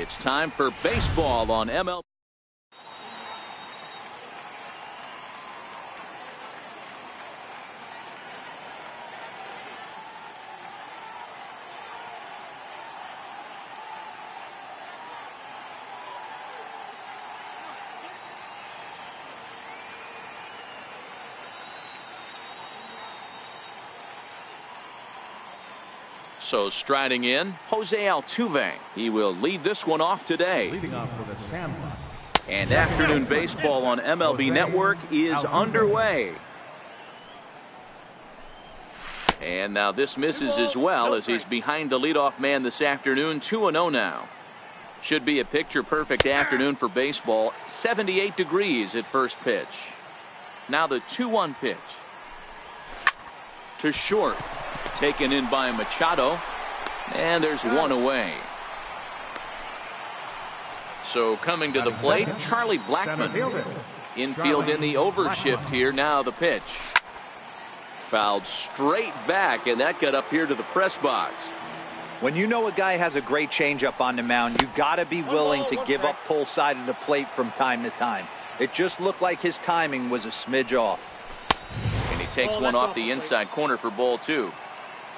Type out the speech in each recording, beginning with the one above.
It's time for baseball on MLB. So striding in, Jose Altuve. He will lead this one off today. Leading off for the Sandbox. And afternoon baseball on MLB Network is underway. And now this misses as well as he's behind the leadoff man this afternoon. 2-0 now. Should be a picture-perfect afternoon for baseball. 78 degrees at first pitch. Now the 2-1 pitch. To short. Taken in by Machado. And there's one away. So coming to the plate, Charlie Blackmon. Infield in the overshift here. Now the pitch. Fouled straight back, and that got up here to the press box. When you know a guy has a great changeup on the mound, you got to be willing to give up pull side of the plate from time to time. It just looked like his timing was a smidge off. And he takes one off the inside corner for ball 2.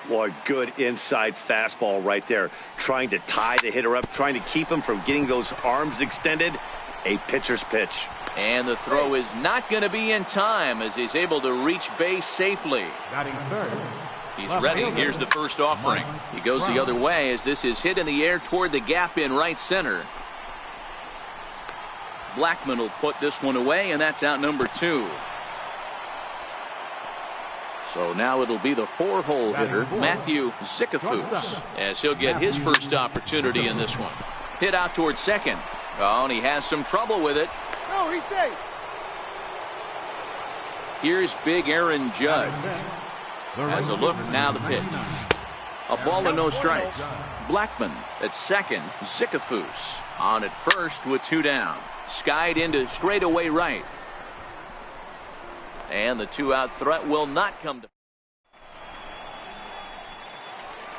Boy, good inside fastball right there. Trying to tie the hitter up, trying to keep him from getting those arms extended. A pitcher's pitch. And the throw is not going to be in time as he's able to reach base safely. Batting third. He's ready. Here's the first offering. He goes the other way as this is hit in the air toward the gap in right center. Blackmon will put this one away, and that's out number 2. So now it'll be the 4-hole hitter, Matthew Zicafus, as he'll get his first opportunity in this one. Hit out towards second. Oh, and he has some trouble with it. No, he's safe. Here's big Aaron Judge. Has a look, now the pitch. A ball and no strikes. Blackmon at second. Zicafus on at first with 2 down. Skied into straightaway right. And the 2-out threat will not come to.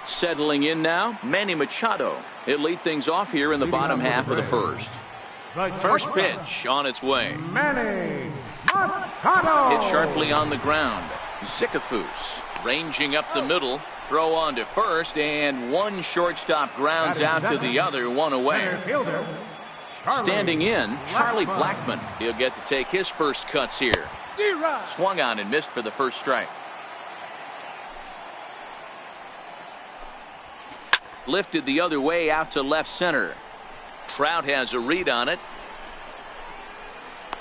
Settling in now, Manny Machado. He'll lead things off here in the bottom half of the first. First pitch on its way. Manny Machado. Hit sharply on the ground. Zicafus ranging up the middle. Throw on to first, and one shortstop grounds out to the other, one away. Standing in, Charlie Blackmon. He'll get to take his first cuts here. Swung on and missed for the first strike. Lifted the other way out to left center. Trout has a read on it.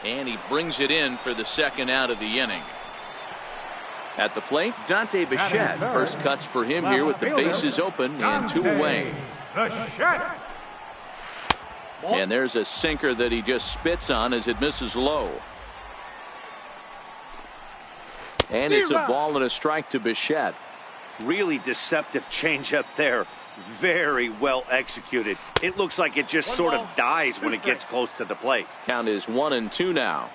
And he brings it in for the second out of the inning. At the plate, Dante Bichette. First cuts for him here with the bases open and 2 away. And there's a sinker that he just spits on as it misses low. And it's a ball and a strike to Bichette. Really deceptive changeup there. Very well executed. It looks like it just sort of dies when it gets close to the plate. Count is 1-2 now.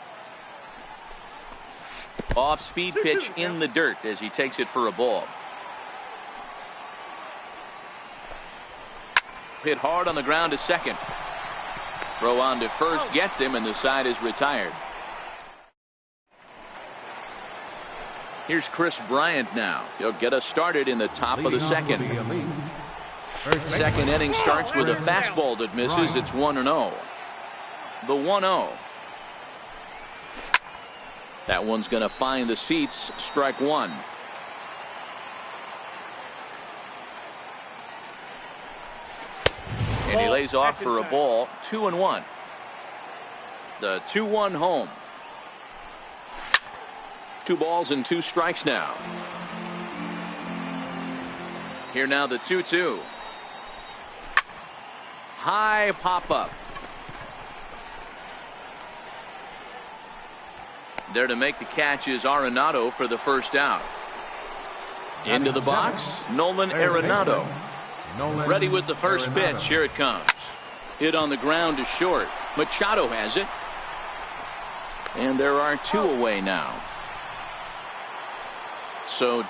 Off speed pitch in the dirt as he takes it for a ball. Hit hard on the ground to second. Throw on to first gets him, and the side is retired. Here's Chris Bryant now. He'll get us started in the top of the second. Second inning starts with a fastball that misses. It's 1-0. The 1-0. That one's going to find the seats. Strike 1. And he lays off for a ball. 2-1. The 2-1 home. 2 balls and 2 strikes now. Here now the 2-2. High pop up. There to make the catch is Arenado for the first out. Into the box, Nolan Arenado. Ready with the first pitch. Here it comes. Hit on the ground to short. Machado has it. And there are 2 away now. So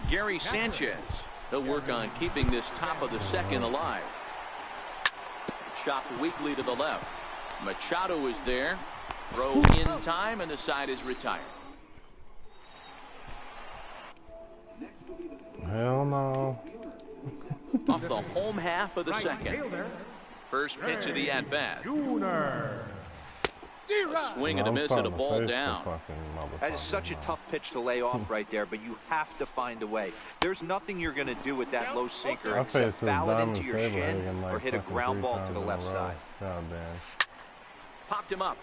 Gary Sanchez. He'll work on keeping this top of the second alive. Chopped weakly to the left. Machado is there. Throw in time, and the side is retired. Hell no. Off the home half of the second. First pitch of the at-bat. A swing and a miss and a ball down. That is such a tough pitch to lay off right there, but you have to find a way. There's nothing you're going to do with that low sinker except foul it into your shin or hit a ground ball to the left side. God damn. Popped him up.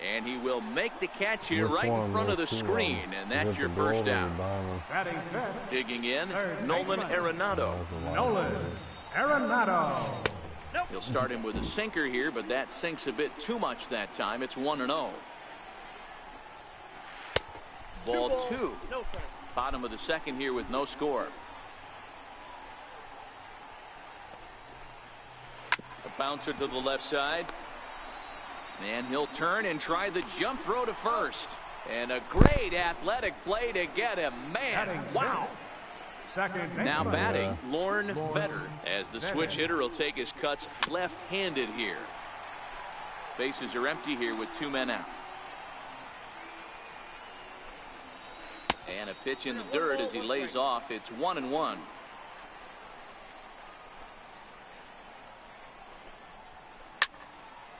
And he will make the catch here right in front of the screen, and that's your first down. Digging in, Nolan Arenado. He'll start him with a sinker here, but that sinks a bit too much that time. It's 1-0. Ball two. Bottom of the second here with no score. A bouncer to the left side. And he'll turn and try the jump throw to first. And a great athletic play to get him. Man, wow. Now batting, Lorne Vetter, as the switch hitter will take his cuts left-handed here. Bases are empty here with 2 men out. And a pitch in the dirt as he lays off. It's 1-1.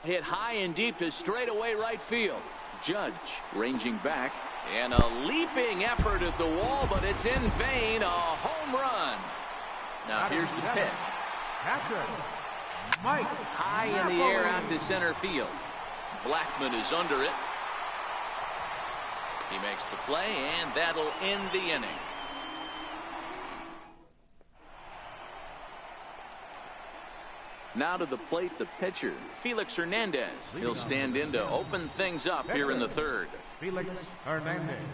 Hit high and deep to straightaway right field. Judge ranging back. And a leaping effort at the wall, but it's in vain. A home run. Now here's the pitch. High in the air out to center field. Blackman is under it. He makes the play, and that'll end the inning. Now to the plate, the pitcher, Felix Hernandez. He'll stand in to open things up here in the third. Felix Hernandez.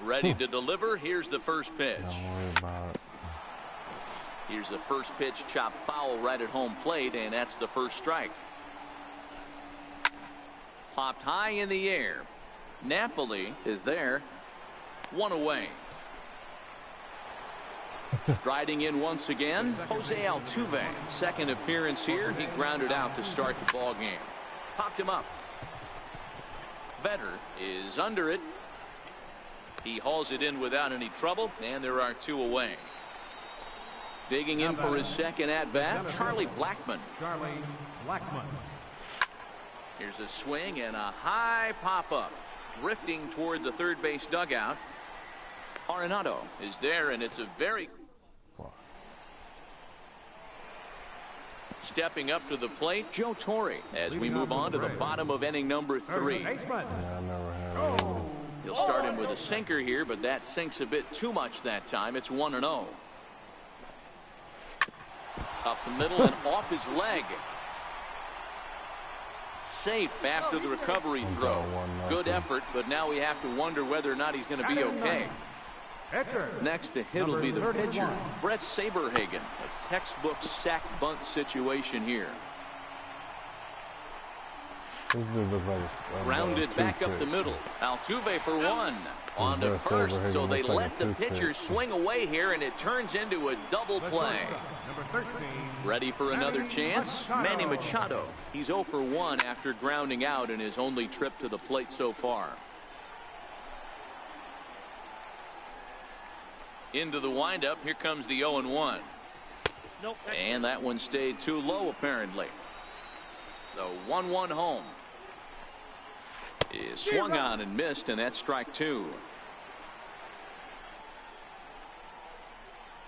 Ready to deliver. Here's the first pitch. Don't worry about it. Here's the first pitch, chopped foul right at home plate, and that's the first strike. Popped high in the air. Napoli is there. 1 away. Striding in once again, Jose Altuve. Second appearance here. He grounded out to start the ball game. Popped him up. Vetter is under it. He hauls it in without any trouble, and there are 2 away. Digging in for his second at-bat, Charlie Blackmon. Here's a swing and a high pop-up. Drifting toward the third base dugout. Arenado is there, and it's a very... Stepping up to the plate, Joe Torre, as we move on to the bottom of inning number 3. He'll start him with a sinker here, but that sinks a bit too much that time. It's 1-0. Up the middle and off his leg. Safe after the recovery throw. Good effort, but now we have to wonder whether or not he's going to be okay. Next to hit will be the pitcher, Brett Saberhagen. A textbook sack bunt situation here. Grounded back up the middle. Altuve for 1. On to first, so they let the pitcher swing away here, and it turns into a double play. Ready for another chance? Manny Machado. He's 0 for 1 after grounding out in his only trip to the plate so far. Into the windup. Here comes the 0-1. And that one stayed too low, apparently. The 1-1 home is swung on and missed, and that's strike 2.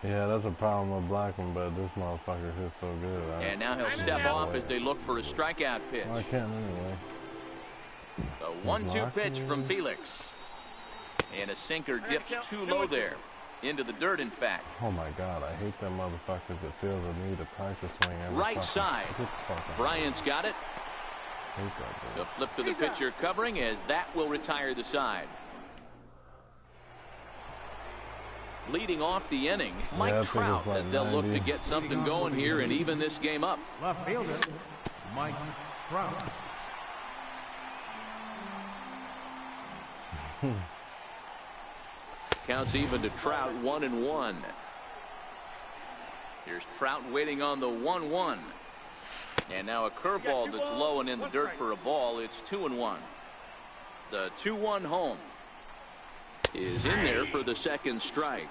Yeah, that's a problem with Blackman, but this motherfucker hits so good. And now he'll step off as they look for a strikeout pitch. I can't anyway. The 1-2 pitch from Felix. And a sinker dips too low there. Into the dirt, in fact. Oh my God, I hate them motherfuckers that feel the need to practice swing every right side. Bryant's got it. The flip to the pitcher covering as that will retire the side. Leading off the inning, Mike Trout, as they'll look to get something going here and even this game up. Left fielder, Mike Trout. Counts even to Trout, 1-1. Here's Trout waiting on the 1-1. And now a curveball that's low and in the dirt for a ball. It's 2-1. The 2-1 home is in there for the second strike.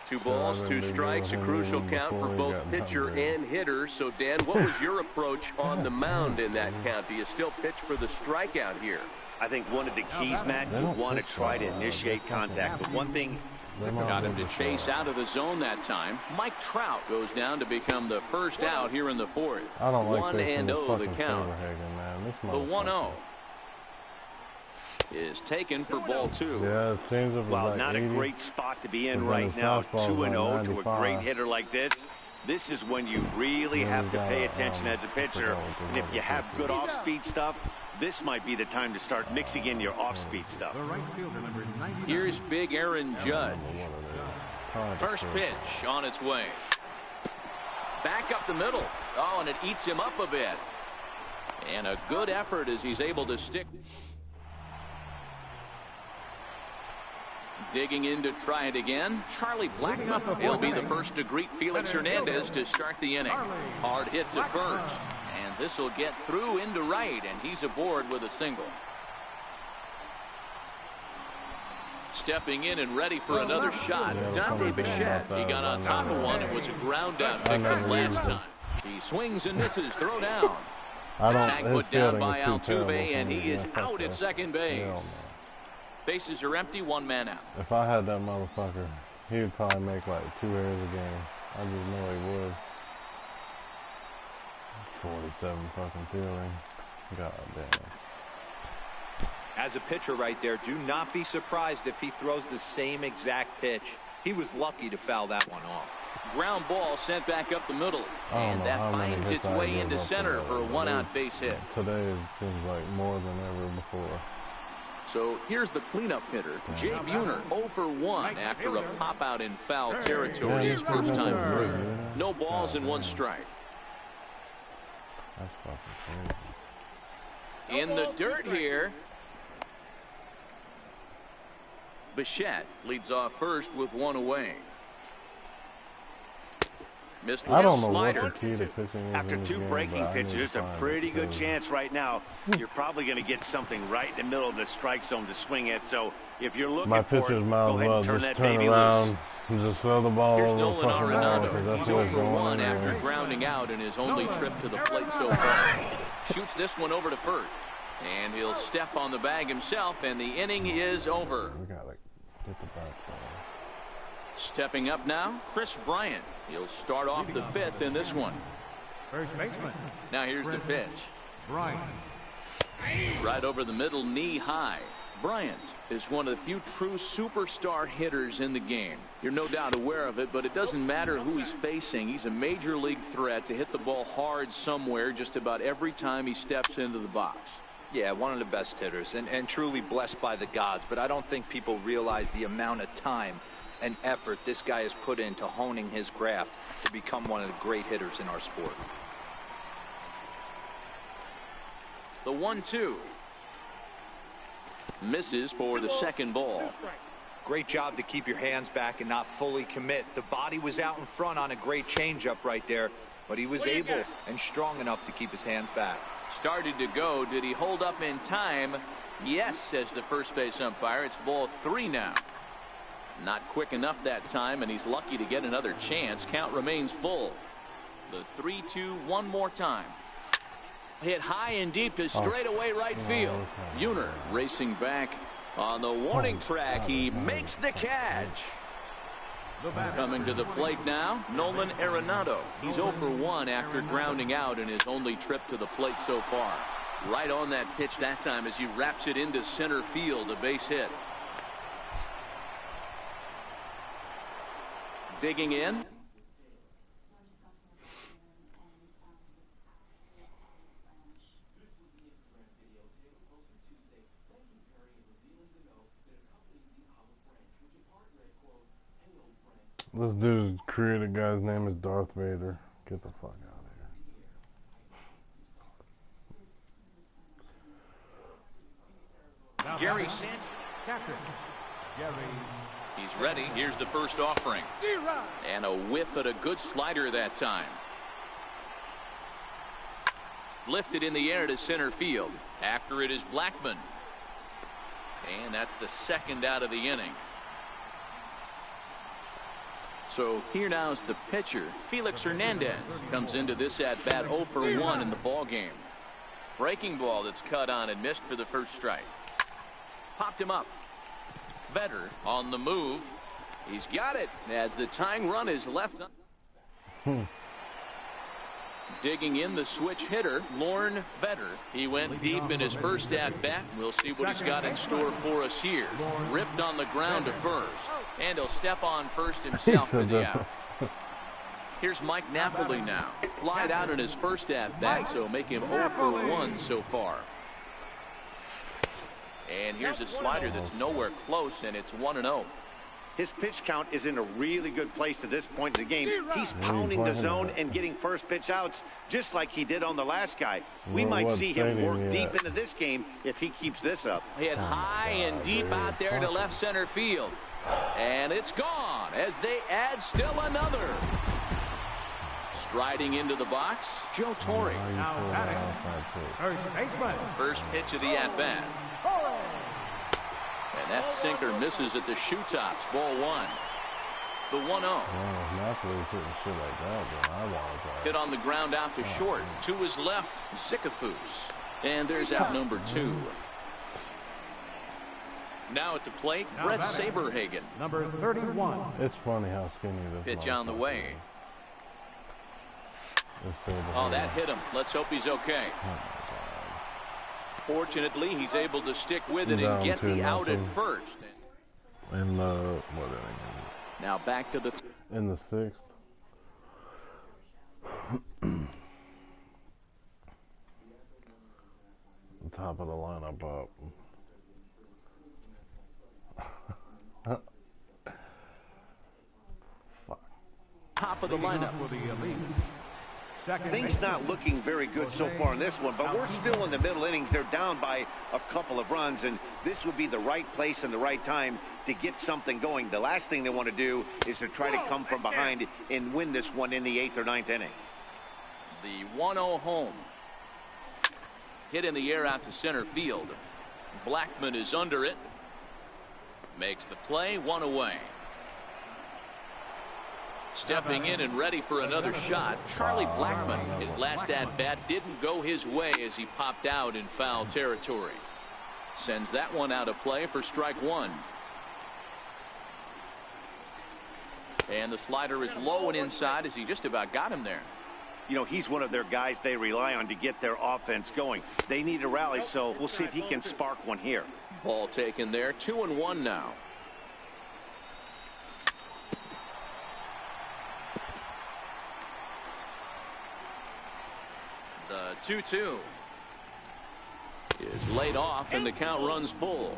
2 balls, 2 strikes, a crucial count for both pitcher and hitter. So, Dan, what was your approach on the mound in that count? Do you still pitch for the strikeout here? I think one of the keys, Matt, you want to try to initiate contact. But one thing... Got him to chase out of the zone that time. Mike Trout goes down to become the first out here in the 4th. I don't like 1-0 the count. Man. The 1-0 is taken for ball 2. Yeah, it seems well, not 80. A great spot to be in right now. 2-0 to a great hitter like this. This is when you really have to pay attention as a pitcher. And if you have good off-speed stuff, this might be the time to start mixing in your off-speed stuff. Here's big Aaron Judge. First pitch on its way. Back up the middle. Oh, and it eats him up a bit. And a good effort as he's able to stick. Digging in to try it again. Charlie Blackmon. He'll be the first to greet Felix Hernandez to start the inning. Hard hit to first. And this will get through into right, and he's aboard with a single. Stepping in and ready for another shot, Dante Bichette. He got on top of one. It was a ground out pickup last time. He swings and misses. Throw down. Tag put down by Altuve, and he is out at second base. Bases are empty, 1 man out. If I had that motherfucker, he would probably make like 2 errors a game. I just know he would. 47 fucking fielding. God damn. As a pitcher right there, do not be surprised if he throws the same exact pitch. He was lucky to foul that one off. Ground ball sent back up the middle. And that finds its way into center for a 1-out base hit. Today it seems like more than ever before. So here's the cleanup hitter, Jay Buhner, 0 for 1 after a pop-out in foul territory his first time through. No balls and 1 strike. That's fucking crazy. In the dirt here. Bichette leads off first with 1 away. Missed with I don't know slider. what the key to pitching is. After 2 breaking pitches, there's a pretty good chance right now you're probably going to get something right in the middle of the strike zone to swing at. So if you're looking for it, go ahead and turn that baby loose. Just throw the ball Here's over Nolan the fucking ball, Arenado. He's 0 for 1 after grounding out in his only trip to the plate so far. Shoots this one over to first. And he'll step on the bag himself, and the inning is over. We gotta get the back ball. Stepping up now, Chris Bryant. He'll start off the 5th in this one. First baseman. Now here's the pitch. Bryant. Right over the middle, knee high. Bryant is one of the few true superstar hitters in the game. You're no doubt aware of it, but it doesn't matter who he's facing. He's a major league threat to hit the ball hard somewhere just about every time he steps into the box. Yeah, one of the best hitters and truly blessed by the gods, but I don't think people realize the amount of time and effort this guy has put into honing his craft to become one of the great hitters in our sport. The 1-2. Misses for the second ball. Great job to keep your hands back and not fully commit. The body was out in front on a great changeup right there, but he was able and strong enough to keep his hands back. Started to go. Did he hold up in time? Yes, says the first base umpire. It's ball 3 now. Not quick enough that time, and he's lucky to get another chance. Count remains full. The 3-2 one more time. Hit high and deep to straightaway right field. Buhner racing back on the warning track. He makes the catch. Coming to the plate now, Nolan Arenado. He's 0 for 1 after grounding out in his only trip to the plate so far. Right on that pitch that time as he wraps it into center field, a base hit. Digging in. This dude's created guy's name is Darth Vader. Get the fuck out of here. Gary Sanchez. Captain, Jerry. He's ready. Here's the first offering. And a whiff at a good slider that time. Lifted in the air to center field. After it is Blackmon. And that's the second out of the inning. So here now is the pitcher. Felix Hernandez comes into this at bat 0 for 1 in the ball game. Breaking ball that's cut on and missed for the first strike. Popped him up. Vetter on the move. He's got it as the tying run is left. Digging in the switch hitter, Lorne Vetter. He went deep in his first at bat. We'll see what he's got in store for us here. Ripped on the ground to first. And he'll step on first himself for the out. Here's Mike Napoli now. Flied out in his first at bat, so make him 0 for 1 so far. And here's a slider that's nowhere close, and it's 1-0. His pitch count is in a really good place at this point in the game. He's pounding the zone and getting first pitch outs just like he did on the last guy. We might see him work deep into this game if he keeps this up. Hit high and deep out there to left center field. And it's gone as they add still another. Striding into the box, Joe Torre. First baseman. First pitch of the at-bat. And that sinker misses at the shoe tops. Ball 1. The 1-0. Hit on the ground out to short. To his left, Zicafus. And there's out number 2. Now at the plate, Brett Saberhagen. Number 31. It's funny how skinny this pitch on the way. Oh, that hit him. Let's hope he's okay. Fortunately, he's able to stick with it and get the out at first. In the now back to the in the 6th. The top of the lineup up. Top of the lineup. Things not looking very good so far in this one, but we're still in the middle innings. They're down by a couple of runs, and this would be the right place and the right time to get something going. The last thing they want to do is to try to come from behind and win this one in the 8th or 9th inning. The 1-0 home. Hit in the air out to center field. Blackmon is under it. Makes the play, 1 away. Stepping in and ready for another shot, Charlie Blackmon. His last at-bat didn't go his way as he popped out in foul territory. Sends that one out of play for strike 1. And the slider is low and inside as he just about got him there. You know, he's one of their guys they rely on to get their offense going. They need a rally, so we'll see if he can spark one here. Ball taken there, 2-1 now. The 2-2 is laid off and the count runs full.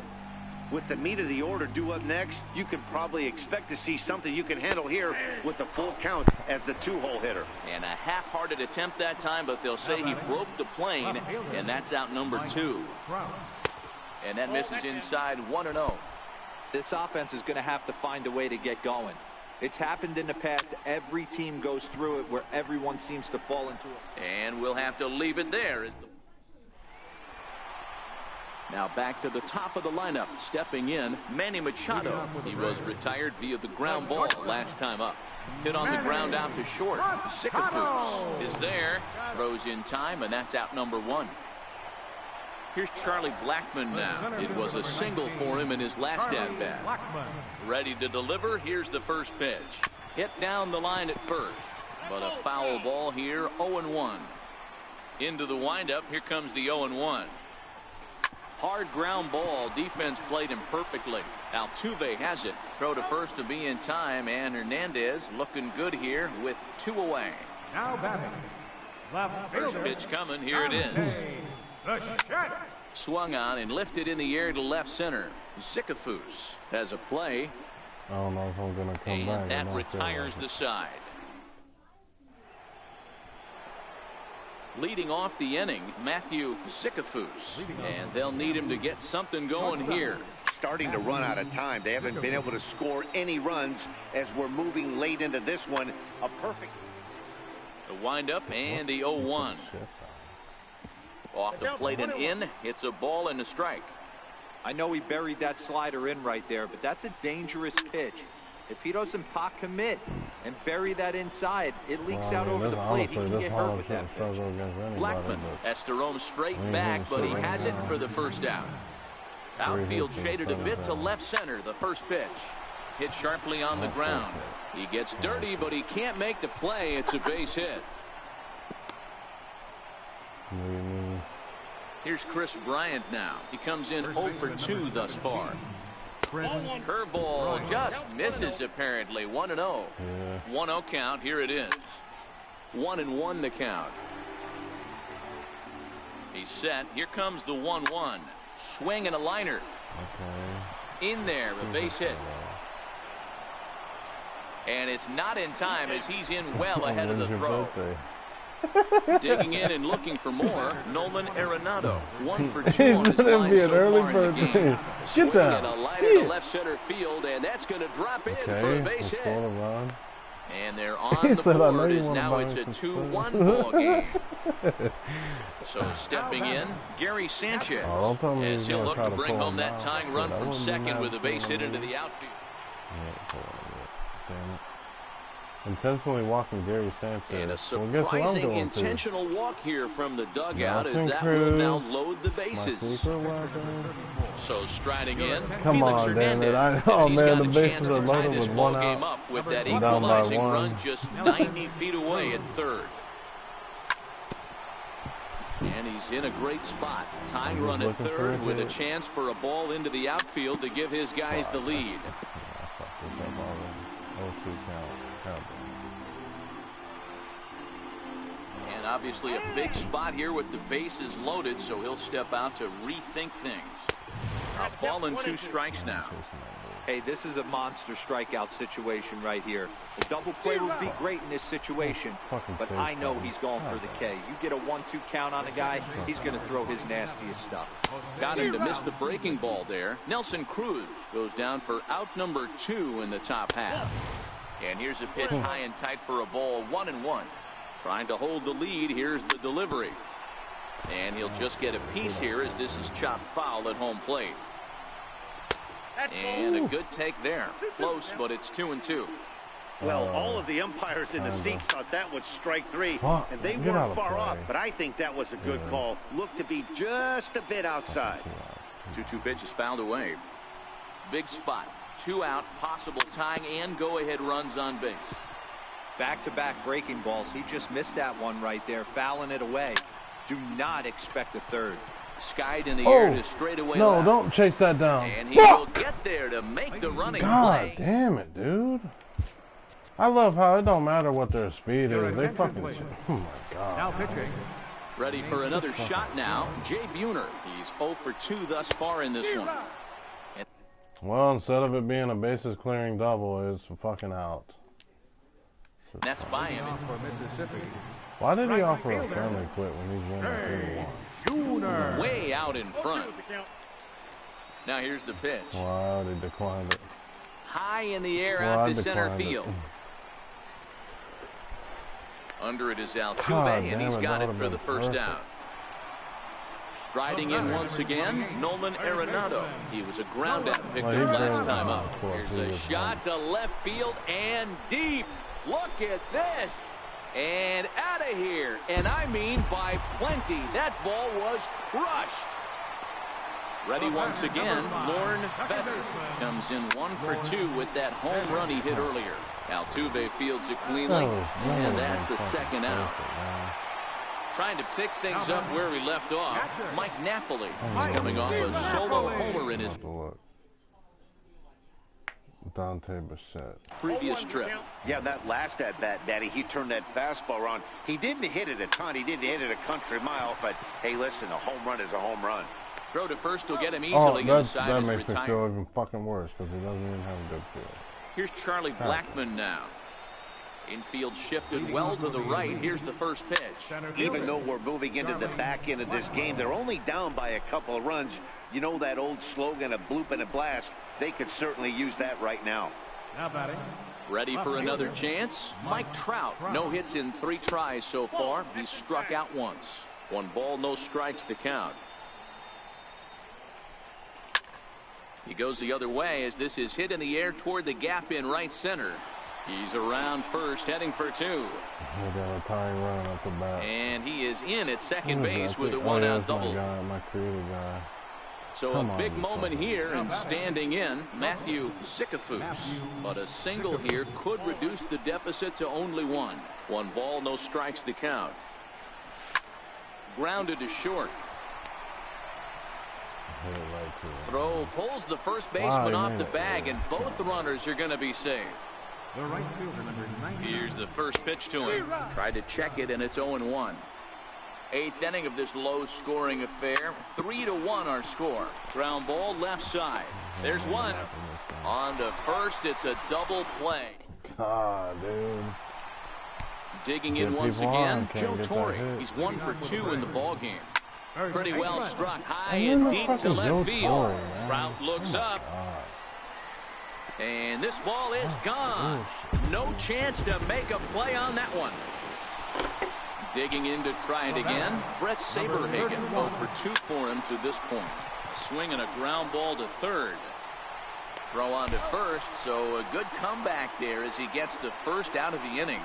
With the meat of the order due up next, you could probably expect to see something you can handle here with the full count as the 2-hole hitter. And a half-hearted attempt that time, but they'll say he broke the plane, and that's out number 2. And that misses inside, 1-0. This offense is going to have to find a way to get going. It's happened in the past. Every team goes through it where everyone seems to fall into it. And we'll have to leave it there. Now back to the top of the lineup. Stepping in, Manny Machado. He was retired via the ground ball last time up. Hit on the ground out to short. Zicafus is there. Throws in time, and that's out number 1. Here's Charlie Blackmon now. It was a single for him in his last at-bat. Ready to deliver. Here's the first pitch. Hit down the line at first. But a foul ball here, 0-1. Into the windup. Here comes the 0-1. Hard ground ball. Defense played him perfectly. Altuve has it. Throw to first to be in time, and Hernandez looking good here with 2 away. Now batting. First pitch coming. Here it is. Swung on and lifted in the air to left center. Zicafus has a play. I don't know if I'm going to come back. And that retires the side. Leading off the inning, Matthew Zicafus. And they'll need him to get something going here. starting to run out of time. They haven't been able to score any runs as we're moving late into this one. A perfect. The windup and the 0-1. Off the plate and in. It's a ball and a strike. I know he buried that slider in right there, but that's a dangerous pitch. If he doesn't pot commit and bury that inside, it leaks out over the plate. He can get hurt with that pitch. Blackman has to roam straight back, but he has it for the first out. Outfield shaded a bit to left center. The first pitch hit sharply on the ground. He gets dirty, but he can't make the play. It's a base hit. Here's Chris Bryant now. He comes in 0 for 2 thus far. Curveball just misses apparently. 1-0. 1-0 count. Here it is. 1-1 the count. He's set. Here comes the 1-1. Swing and a liner. In there, a base hit. And it's not in time as he's in well ahead of the throw. Digging in and looking for more, Nolan Arenado. 1 for 2 on his line so far in the game. Swing and a liner to left center field, and that's going to drop in for a base hit. And they're on the board as now it's a 2-1 ball game. So stepping in, Gary Sanchez, as he'll look to bring home that tying run from second with a base hit into the outfield. Intentionally walking Gary Sanchez. And a surprising intentional walk here from the dugout as that will now load the bases. So striding in, Felix Hernandez, as he's got a chance to tie this ball game up with that equalizing run just 90 feet away at third. And he's in a great spot. Tying run at third with a chance for a ball into the outfield to give his guys the lead. And obviously a big spot here with the bases loaded, so he'll step out to rethink things. A ball and 2 strikes now. Hey, this is a monster strikeout situation right here. A double play would be great in this situation, but I know he's going for the K. You get a 1-2 count on a guy, he's going to throw his nastiest stuff. Got him to miss the breaking ball there. Nelson Cruz goes down for out number 2 in the top half. And here's a pitch high and tight for a ball. 1-1. Trying to hold the lead. Here's the delivery. And he'll just get a piece here as this is chopped foul at home plate. And a good take there. Close, but it's 2-2. Well, all of the umpires in the seats thought that was strike 3, and they weren't far off, but I think that was a good call. Looked to be just a bit outside. 2-2 pitch is fouled away. Big spot. 2 out, possible tying and go-ahead runs on base. Back-to-back breaking balls. He just missed that one right there, fouling it away. Do not expect a third. Skied in the air to straightaway. No, left. don't chase that down. And he will get there to make the running play. God damn it, dude. I love how it don't matter what their speed is. They fucking... Oh, my God. Now pitching. Ready for another shot now. Jay Buhner. He's 0 for 2 thus far in this one. Well, instead of it being a bases clearing double, it's fucking out. That's by him. Why did he offer a friendly quit when he's winning 3-1? Way out in front. Now here's the pitch. Wow, they declined it. High in the air out to center field. Under it is Altuve, and he's got it for the first out. Striding in once again, Nolan Arenado. He was a ground out victim last time up. Here's a shot to left field and deep. Look at this. And out of here. And I mean by plenty. That ball was crushed. Ready once again, Lorne Feather comes in 1 for 2 with that home run he hit earlier. Altuve fields it cleanly, and that's the second out. Trying to pick things up where we left off, Mike Napoli is coming off a solo homer in his Dante Bichette. Previous trip. Yeah, that last at-bat, Daddy, he turned that fastball around. He didn't hit it a ton. He didn't hit it a country mile, but, hey, listen, a home run is a home run. Throw to first will get him easily inside that his makes retire. me feel even fucking worse because he doesn't even have a good field. Here's Charlie Blackmon now. Infield shifted well to the right. Here's the first pitch. Even though we're moving into the back end of this game, they're only down by a couple of runs. You know that old slogan, a bloop and a blast? They could certainly use that right now. Now batting. Ready for another chance? Mike Trout. No hits in 3 tries so far. He's struck out once. 1 ball, no strikes the count. He goes the other way as this is hit in the air toward the gap in right center. He's around first, heading for 2. And he is in at second base with a 1-out double. My creative guy. So a big moment here, and standing in, Matthew Sickafus. But a single here could reduce the deficit to only 1. 1 ball, no strikes the count. Grounded to short. Throw pulls the first baseman off the bag, and both runners are going to be safe. The right fielder, number 90. Here's the first pitch to him. Tried to check it, and it's 0-1. 8th inning of this low-scoring affair. 3-1 our score. Ground ball left side. There's one. On to first. It's a double play. God, dude. Digging in once again, Joe Torre. He's 1 for 2 in the ballgame. Pretty well struck high and deep to left field. Trout looks up. And this ball is gone. No chance to make a play on that one. Digging in to try it again. Brett Saberhagen, 0 for 2 for him to this point. A swing and a ground ball to third. Throw on to first, so a good comeback there as he gets the first out of the inning.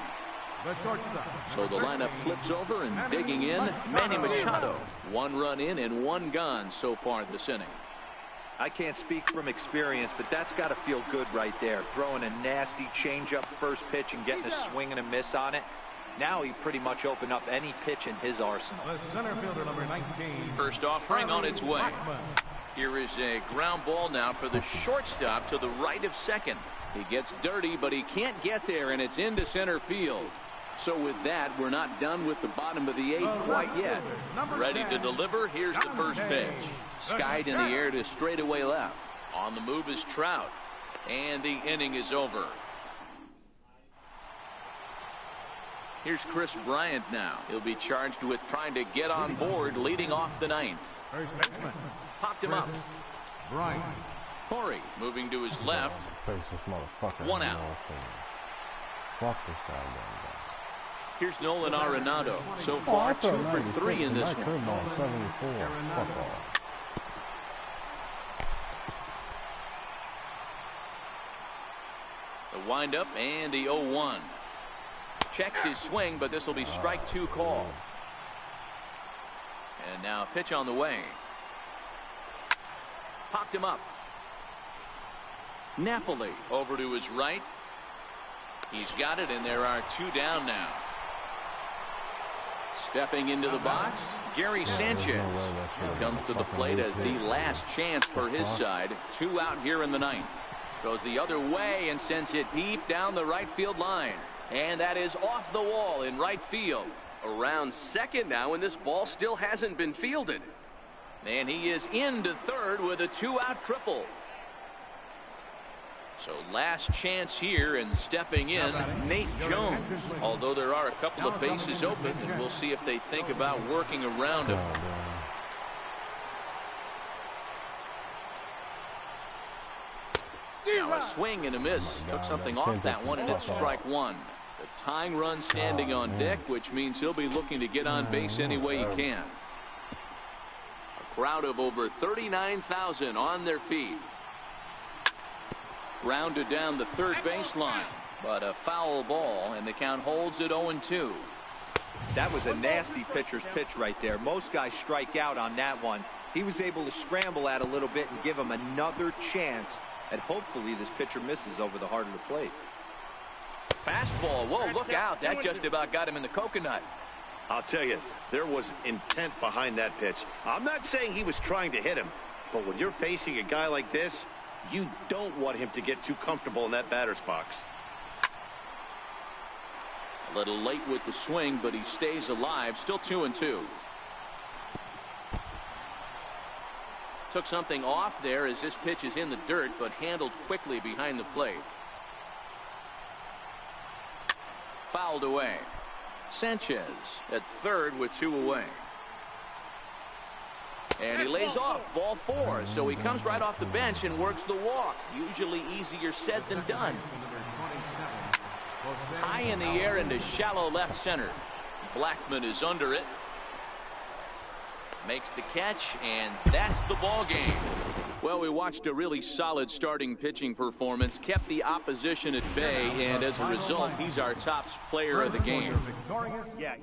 So the lineup flips over, and digging in, Manny Machado. 1 run in and 1 gone so far this inning. I can't speak from experience, but that's got to feel good right there. Throwing a nasty changeup first pitch and getting a swing and a miss on it. Now he pretty much opened up any pitch in his arsenal. The center fielder, number 19. First offering on its way. Here is a ground ball now for the shortstop to the right of second. He gets dirty, but he can't get there, and it's into center field. So with that, we're not done with the bottom of the 8th quite yet. Ready to deliver. Here's the first pitch. Skied in the air to straightaway left. On the move is Trout. And the inning is over. Here's Chris Bryant now. He'll be charged with trying to get on board leading off the 9th. First baseman. Popped him up. Bryant. Corey moving to his left. 1 out. Fuck this guy down. Here's Nolan Arenado. So far, 2 for 3 in this one. Fuck off. The windup and the 0-1. Checks his swing, but this will be strike 2 call. And now a pitch on the way. Popped him up. Napoli over to his right. He's got it, and there are 2 down now. Stepping into the box, Gary Sanchez. He comes to the plate as the last chance for his side. 2 out here in the 9th. Goes the other way and sends it deep down the right field line. And that is off the wall in right field. Around second now, and this ball still hasn't been fielded. And he is into third with a 2-out triple. So last chance here, and stepping in, Nate Jones. Although there are a couple of bases open, and we'll see if they think about working around him. Now a swing and a miss. Took something off that one, and it's strike 1. The tying run standing on deck, which means he'll be looking to get on base any way he can. A crowd of over 39,000 on their feet. Grounded down the third baseline, but a foul ball, and the count holds at 0-2. That was a nasty pitcher's pitch right there. Most guys strike out on that one. He was able to scramble at a little bit and give him another chance, and hopefully this pitcher misses over the heart of the plate. Fastball. Whoa, look out. That just about got him in the coconut. I'll tell you, there was intent behind that pitch. I'm not saying he was trying to hit him, but when you're facing a guy like this, you don't want him to get too comfortable in that batter's box. A little late with the swing, but he stays alive. Still 2-2. Took something off there as this pitch is in the dirt, but handled quickly behind the plate. fouled away. Sanchez at third with 2 away. And he lays off ball 4, so he comes right off the bench and works the walk. Usually easier said than done. High in the air into shallow left center. Blackman is under it. Makes the catch, and that's the ball game. Well, we watched a really solid starting pitching performance, kept the opposition at bay, and as a result, he's our top player of the game. Yeah.